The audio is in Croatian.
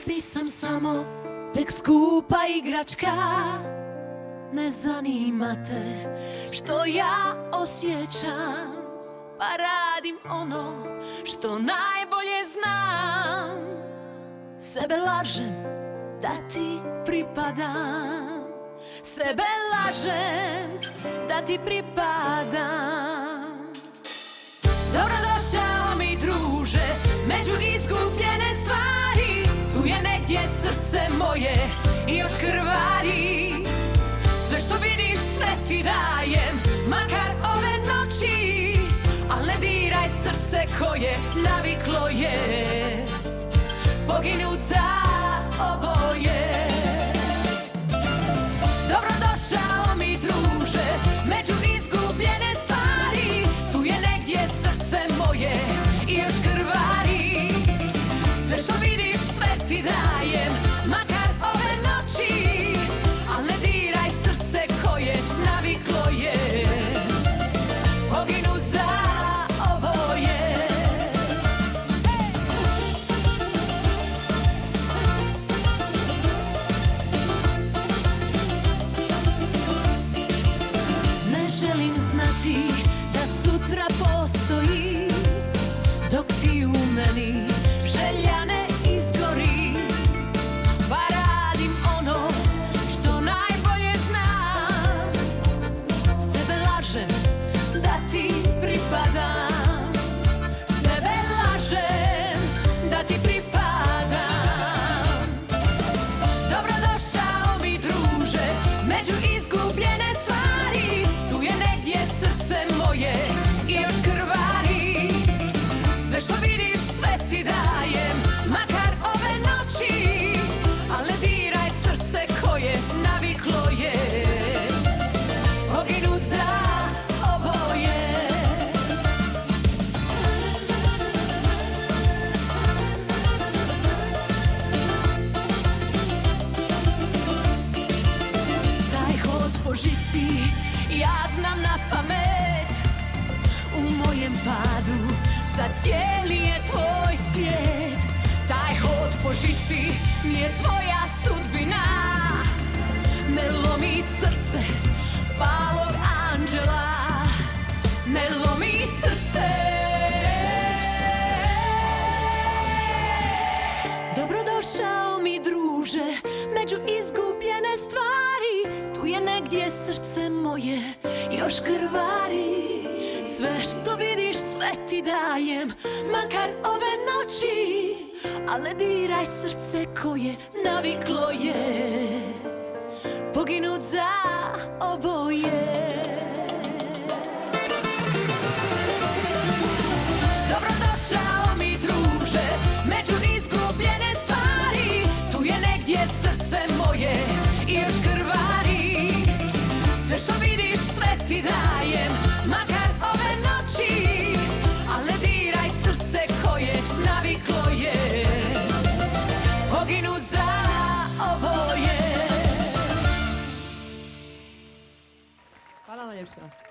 tebi sam samo tek skupa igračka. Ne zanima te što ja osjećam, pa radim ono što najbolje znam. Sebe lažem da ti pripadam, sebe lažem da ti pripadam. Dobrodošao mi druže među izgubljene stvari. Tu je negdje srce moje i još krvari. Sve što vidiš sve ti dajem, makar ove noći. Al ne diraj srce koje naviklo je poginut za oboje. Dobrodošao mi druže među izgubljene stvari. Tu je negdje srce moje i još krvari. Sve što vidiš sve ti dajem, makar ove noći. Al ne diraj srce koje naviklo je poginut za oboje. Ne želim znati da sutra postoji, dok ti u meni želja ne izgori. Pa radim ono što najbolje znam. Sebe lažem da ti pripadam, sebe lažem da ti pripadam. Dobrodošao mi druže među izgubljene stvari. Tu je negdje srce moje i još krvari. Sve što vidiš sve ti dajem, makar ove noći. Al ne diraj srce koje naviklo je poginut za oboje. Taj hod po žici ja znam na pamet. U mojem padu sad cijeli je tvoj svijet. Taj hod po žici nije tvoja sudbina. Ne lomi srce palog anđela, ne lomi srce. Dobrodošao mi druže među izgubljene stvari. Tu je negdje srce moje još krvari. Sve što vidiš sve ti dajem, makar ove noći. Al ne diraj srce koje naviklo je poginut za oboje. Dobrodošao mi druže među izgubljene stvari. Tu je negdje srce moje i još krvari. Sve što vidiš sve ti dajem, makar ove noći. Al ne diraj srce koje naviklo je poginut za oboje. Hvala najljepša.